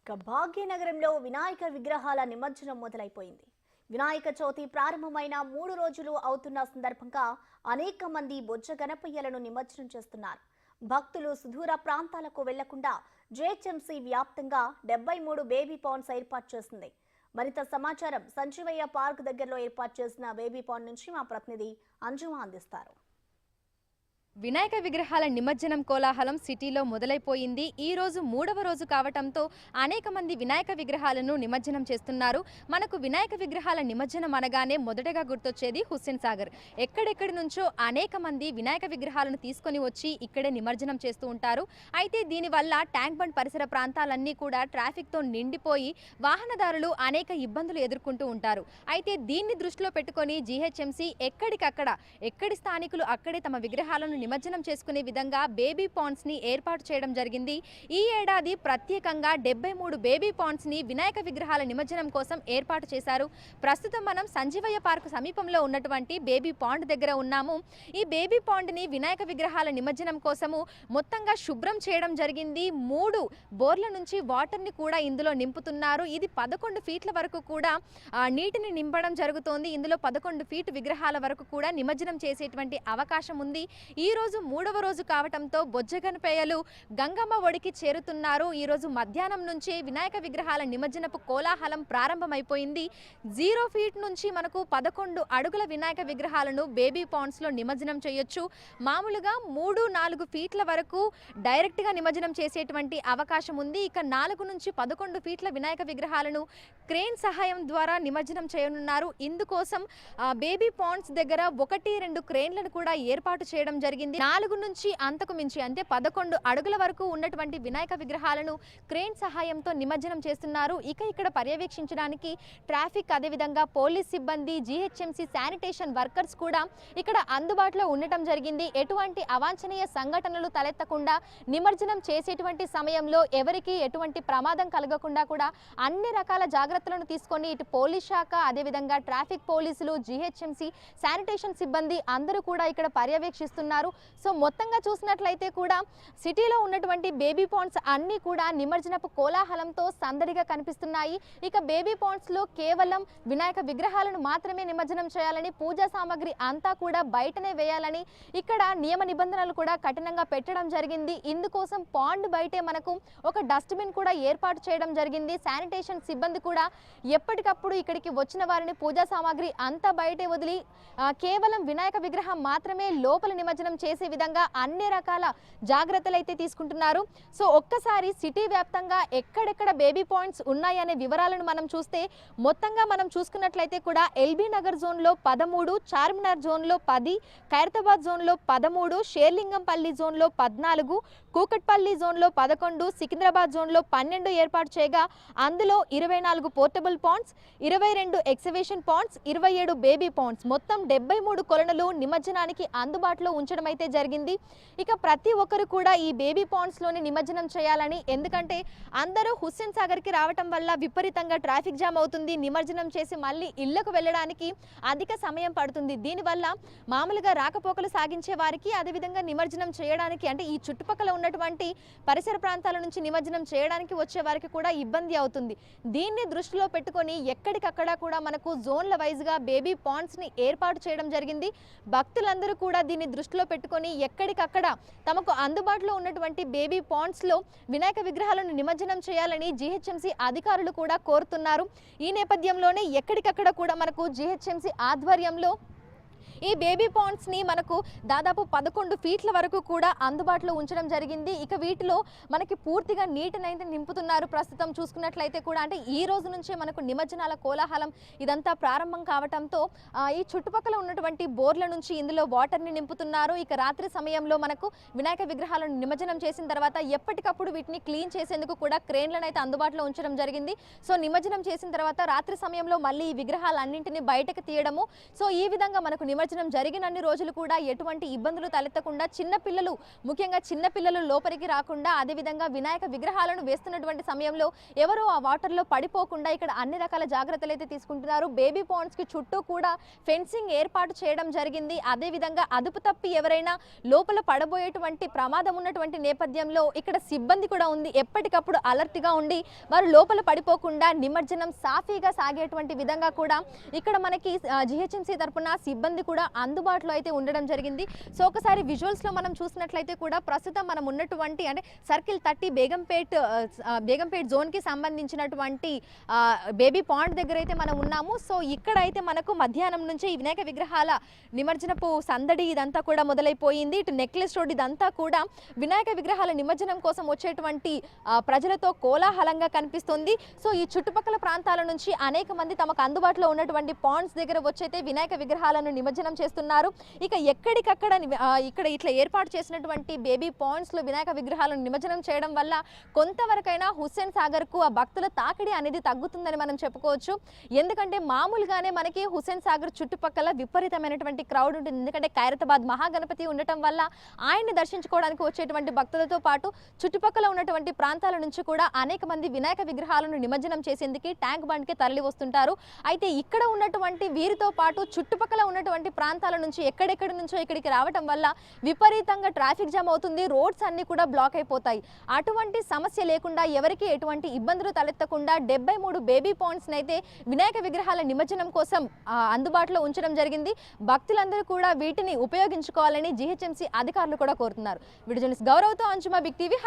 భాగ్యనగరంలో వినాయక విగ్రహాల నిమజ్జనం మొదలైపోయింది. వినాయక చవితి ప్రారంభమైన 3 రోజులు అవుతున్న సందర్భంగా అనేక మంది బొజ్జ గణపయ్యలను నిమజ్జనం చేస్తున్నారు. భక్తులు సుదూర ప్రాంతాలకు వెళ్లకుండా జేహెచ్ఎంసీ వ్యాప్తంగా 73 బేబీ పాండ్స్ ఏర్పాటు చేసింది. మరింత సమాచారం సంజీవయ్య పార్క్ దగ్గరలో ఏర్పాటు చేసిన బేబీ పాండ్ నుంచి మా ప్రతినిధి అంజుమా అందిస్తారు. వినాయక విగ్రహాల నిమజ్జనం కోలాహలం సిటీలో మొదలైపోయింది. ఈ రోజు 3వ రోజు కావటంతో అనేక మంది వినాయక విగ్రహాలను నిమజ్జనం చేస్తున్నారు. మనకు వినాయక విగ్రహాల నిమజ్జనం అనగానే మొదటగా గుర్తొచ్చేది హుస్సేన్ సాగర్. ఎక్కడెక్కడి నుంచో అనేక మంది వినాయక విగ్రహాలను తీసుకొని వచ్చి ఇక్కడే నిమజ్జనం చేస్తూ ఉంటారు. అయితే దీనివల్ల ట్యాంక్ బండ్ పరిసర ప్రాంతాలన్నీ కూడా ట్రాఫిక్తో నిండిపోయి వాహనదారులు అనేక ఇబ్బందులు ఎదుర్కొంటూ ఉంటారు. అయితే దీన్ని దృష్టిలో పెట్టుకొని జీహెచ్ఎంసీ ఎక్కడి స్థానికులు అక్కడే తమ విగ్రహాలను నిమజ్జనం చేసుకునే విధంగా బేబీ పాండ్స్ ని ఏర్పాటు చేయడం జరిగింది. ఈ ఏడాది ప్రత్యేకంగా 73 బేబీ పాండ్స్ ని వినాయక విగ్రహాల నిమజ్జనం కోసం ఏర్పాటు చేశారు. ప్రస్తుతం మనం సంజీవయ్య పార్క్ సమీపంలో ఉన్నటువంటి బేబీ పాండ్ దగ్గర ఉన్నాము. ఈ బేబీ పాండ్ ని వినాయక విగ్రహాల నిమజ్జనం కోసము మొత్తంగా శుభ్రం చేయడం జరిగింది. 3 బోర్ల నుంచి వాటర్ ని కూడా ఇందులో నింపుతున్నారు. ఇది 11 ఫీట్ల వరకు కూడా నీటిని నింపడం జరుగుతోంది. ఇందులో 11 ఫీట్ విగ్రహాల వరకు కూడా నిమజ్జనం చేసేటువంటి అవకాశం ఉంది. ఈ రోజు 3వ రోజు కావటంతో బొజ్జ గణపయ్యలు గంగమ్మ ఒడికి చేరుతున్నారు. ఈ రోజు మధ్యాహ్నం నుంచి వినాయక విగ్రహాల నిమజ్జనపు కోలాహలం ప్రారంభమైపోయింది. 0 ఫీట్ నుంచి మనకు 11 అడుగుల వినాయక విగ్రహాలను బేబీ పాండ్స్ లో నిమజ్జనం చేయొచ్చు. మామూలుగా 3-4 ఫీట్ల వరకు డైరెక్ట్ గా నిమజ్జనం చేసేటువంటి అవకాశం ఉంది. ఇక 4 నుంచి 11 ఫీట్ల వినాయక విగ్రహాలను క్రేన్ సహాయం ద్వారా నిమజ్జనం చేయనున్నారు. ఇందుకోసం బేబీ పాండ్స్ దగ్గర 1-2 క్రేన్లను కూడా ఏర్పాటు చేయడం జరిగింది. 4 నుంచి అంతకు మించి అంటే 11 అడుగుల వరకు ఉన్నటువంటి వినాయక విగ్రహాలను క్రేన్ సహాయంతో నిమజ్జనం చేస్తున్నారు. ఇక్కడ పర్యవేక్షించడానికి ట్రాఫిక్ అదేవిధంగా పోలీస్ సిబ్బంది జీహెచ్ఎంసీ శానిటేషన్ వర్కర్స్ కూడా ఇక్కడ అందుబాటులో ఉండటం జరిగింది. ఎటువంటి అవాంఛనీయ సంఘటనలు తలెత్తకుండా నిమజ్జనం చేసేటువంటి సమయంలో ఎవరికి ఎటువంటి ప్రమాదం కలగకుండా కూడా అన్ని రకాల జాగ్రత్తలను తీసుకొని ఇటు పోలీస్ శాఖ అదేవిధంగా ట్రాఫిక్ పోలీసులు జీహెచ్ఎంసీ శానిటేషన్ సిబ్బంది అందరూ కూడా ఇక్కడ పర్యవేక్షిస్తున్నారు. సో మొత్తంగా చూసినట్లయితే కూడా సిటీలో ఉన్నటువంటి బేబీ పాండ్స్ అన్నీ కూడా నిమజ్జనపు కోలాహలంతో సందడిగా కనిపిస్తున్నాయి. ఇక బేబీ పాండ్స్ లో కేవలం వినాయక విగ్రహాలను మాత్రమే నిమజ్జనం చేయాలని, పూజా సామాగ్రి అంతా కూడా బయటనే వేయాలని ఇక్కడ నియమ నిబంధనలు కూడా కఠినంగా పెట్టడం జరిగింది. ఇందుకోసం పాండ్ బయటే మనకు ఒక డస్ట్బిన్ కూడా ఏర్పాటు చేయడం జరిగింది. శానిటేషన్ సిబ్బంది కూడా ఎప్పటికప్పుడు ఇక్కడికి వచ్చిన వారిని పూజా సామాగ్రి అంతా బయటే వదిలి కేవలం వినాయక విగ్రహం మాత్రమే లోపల నిమజ్జనం చేసే విధంగా అన్ని రకాల జాగ్రత్తలు అయితే తీసుకుంటున్నారు. సో ఒక్కసారి సిటీ వ్యాప్తంగా ఎక్కడెక్కడ బేబీ పాయింట్స్ ఉన్నాయనే వివరాలను మనం చూస్తే మొత్తంగా మనం చూసుకున్నట్లయితే కూడా ఎల్బీ నగర్ జోన్లో 13, చార్మినార్ జోన్లో 10, ఖైరతాబాద్ జోన్లో 13, షేర్లింగంపల్లి జోన్లో 14, కూకట్పల్లి జోన్లో 11, సికింద్రాబాద్ జోన్లో 12 ఏర్పాటు చేయగా అందులో 24 portable ponds, 22 exhibition ponds, 27 baby ponds మొత్తం 73 కొలనులు నిమజ్జనానికి అందుబాటులో ఉంచడం అయితే జరిగింది. ఇక ప్రతి ఒక్కరు కూడా ఈ బేబీ పాండ్స్ లోని నిమజ్జనం చేయాలని, ఎందుకంటే అందరూ హుస్సేన్ సాగర్ కి రావటం వల్ల విపరీతంగా ట్రాఫిక్ జామ్ అవుతుంది. నిమజ్జనం చేసి మళ్ళీ ఇళ్లకు వెళ్ళడానికి అధిక సమయం పడుతుంది. దీనివల్ల మామూలుగా రాకపోకలు సాగించే వారికి అదేవిధంగా నిమజ్జనం చేయడానికి అంటే ఈ చుట్టుపక్కల ఉన్నటువంటి పరిసర ప్రాంతాల నుంచి నిమజ్జనం చేయడానికి వచ్చే వారికి కూడా ఇబ్బంది అవుతుంది. దీన్ని దృష్టిలో పెట్టుకొని ఎక్కడికక్కడ కూడా మనకు జోన్ల వైజ్గా బేబీ పాండ్స్ ని ఏర్పాటు చేయడం జరిగింది. భక్తులందరూ కూడా దీన్ని దృష్టిలో పెట్టుకొని ఎక్కడికక్కడ తమకు అందుబాటులో ఉన్నటువంటి బేబీ పాండ్స్ లో వినాయక విగ్రహాలను నిమజ్జనం చేయాలని జీహెచ్ఎంసీ అధికారులు కూడా కోరుతున్నారు. ఈ నేపథ్యంలోనే ఎక్కడికక్కడ కూడా మనకు జీహెచ్ఎంసీ ఆధ్వర్యంలో ఈ బేబీ పాండ్స్ ని మనకు దాదాపు 11 ఫీట్ల వరకు కూడా అందుబాటులో ఉంచడం జరిగింది. ఇక వీటిలో మనకి పూర్తిగా నీటినైతే నింపుతున్నారు. ప్రస్తుతం చూసుకున్నట్లయితే కూడా అంటే ఈ రోజు నుంచే మనకు నిమజ్జనాల కోలాహలం ఇదంతా ప్రారంభం కావడంతో ఈ చుట్టుపక్కల ఉన్నటువంటి బోర్ల నుంచి ఇందులో వాటర్ ని నింపుతున్నారు. ఇక రాత్రి సమయంలో మనకు వినాయక విగ్రహాలను నిమజ్జనం చేసిన తర్వాత ఎప్పటికప్పుడు వీటిని క్లీన్ చేసేందుకు కూడా క్రేన్లను అయితే అందుబాటులో ఉంచడం జరిగింది. సో నిమజ్జనం చేసిన తర్వాత రాత్రి సమయంలో మళ్ళీ ఈ విగ్రహాలన్నింటినీ బయటకు తీయడము, సో ఈ విధంగా మనకు నిమజ్జనం జరిగినన్ని రోజులు కూడా ఎటువంటి ఇబ్బందులు తలెత్తకుండా చిన్నపిల్లలు, ముఖ్యంగా చిన్నపిల్లలు లోపలికి రాకుండా, అదేవిధంగా వినాయక విగ్రహాలను వేస్తున్నటువంటి సమయంలో ఎవరో ఆ వాటర్లో పడిపోకుండా ఇక్కడ అన్ని రకాల జాగ్రత్తలు అయితే తీసుకుంటున్నారు. బేబీ పాండ్స్ కి చుట్టూ కూడా ఫెన్సింగ్ ఏర్పాటు చేయడం జరిగింది. అదేవిధంగా అదుపు తప్పి ఎవరైనా లోపల పడబోయేటువంటి ప్రమాదం ఉన్నటువంటి నేపథ్యంలో ఇక్కడ సిబ్బంది కూడా ఉంది. ఎప్పటికప్పుడు అలర్ట్ గా ఉండి వారు లోపల పడిపోకుండా నిమజ్జనం సాఫీగా సాగేటువంటి విధంగా కూడా ఇక్కడ మనకి జిహెచ్ఎంసీ తరపున సిబ్బంది కూడా అందుబాటులో అయితే ఉండడం జరిగింది. సో ఒకసారి విజువల్స్ లో మనం చూసినట్లయితే కూడా ప్రస్తుతం మనం ఉన్నటువంటి అంటే సర్కిల్ 30 బేగంపేట్ జోన్ కి సంబంధించినటువంటి బేబీ పాండ్ దగ్గర అయితే మనం ఉన్నాము. సో ఇక్కడ అయితే మనకు మధ్యాహ్నం నుంచి ఈ వినాయక విగ్రహాల నిమజ్జనపు సందడి ఇదంతా కూడా మొదలైపోయింది. ఇటు నెక్లెస్ రోడ్ ఇదంతా కూడా వినాయక విగ్రహాల నిమజ్జనం కోసం వచ్చేటువంటి ప్రజలతో కోలాహలంగా కనిపిస్తుంది. సో ఈ చుట్టుపక్కల ప్రాంతాల నుంచి అనేక మంది తమకు అందుబాటులో ఉన్నటువంటి పాండ్స్ దగ్గర వచ్చైతే వినాయక విగ్రహాలను నిమజ్జనం చేస్తున్నారు. ఇక ఎక్కడికక్కడ ఇక్కడ ఇట్లా ఏర్పాటు చేసినటువంటి బేబీ పాండ్స్ లో వినాయక విగ్రహాలను నిమజ్జనం చేయడం వల్ల కొంతవరకైనా హుస్సేన్ సాగర్ కు ఆ భక్తుల తాకిడి అనేది తగ్గుతుందని మనం చెప్పుకోవచ్చు. ఎందుకంటే మామూలుగానే మనకి హుస్సేన్ సాగర్ చుట్టుపక్కల విపరీతమైనటువంటి క్రౌడ్ ఉంటుంది. ఎందుకంటే ఖైరతాబాద్ మహాగణపతి ఉండటం వల్ల ఆయన్ని దర్శించుకోవడానికి వచ్చేటువంటి భక్తులతో పాటు చుట్టుపక్కల ఉన్నటువంటి ప్రాంతాల నుంచి కూడా అనేక మంది వినాయక విగ్రహాలను నిమజ్జనం చేసేందుకు ట్యాంక్ బండ్ కి తరలి వస్తుంటారు. అయితే ఇక్కడ ఉన్నటువంటి వీరితో పాటు చుట్టుపక్కల ఉన్నటువంటి ప్రాంతాల నుంచి ఎక్కడెక్కడి నుంచో ఇక్కడికి రావటం వల్ల విపరీతంగా ట్రాఫిక్ జామ్ అవుతుంది. రోడ్స్ అన్ని కూడా బ్లాక్ అయిపోతాయి. అటువంటి సమస్య లేకుండా ఎవరికి ఎటువంటి ఇబ్బందులు తలెత్తకుండా 73 బేబీ పాండ్స్ అయితే వినాయక విగ్రహాల నిమజ్జనం కోసం అందుబాటులో ఉంచడం జరిగింది. భక్తులందరూ కూడా వీటిని ఉపయోగించుకోవాలని జిహెచ్ఎంసీ అధికారులు కూడా కోరుతున్నారు. వీడియో జర్నలిస్ట్ గౌరవ్తో అంజుమా, బిగ్ టీవీ.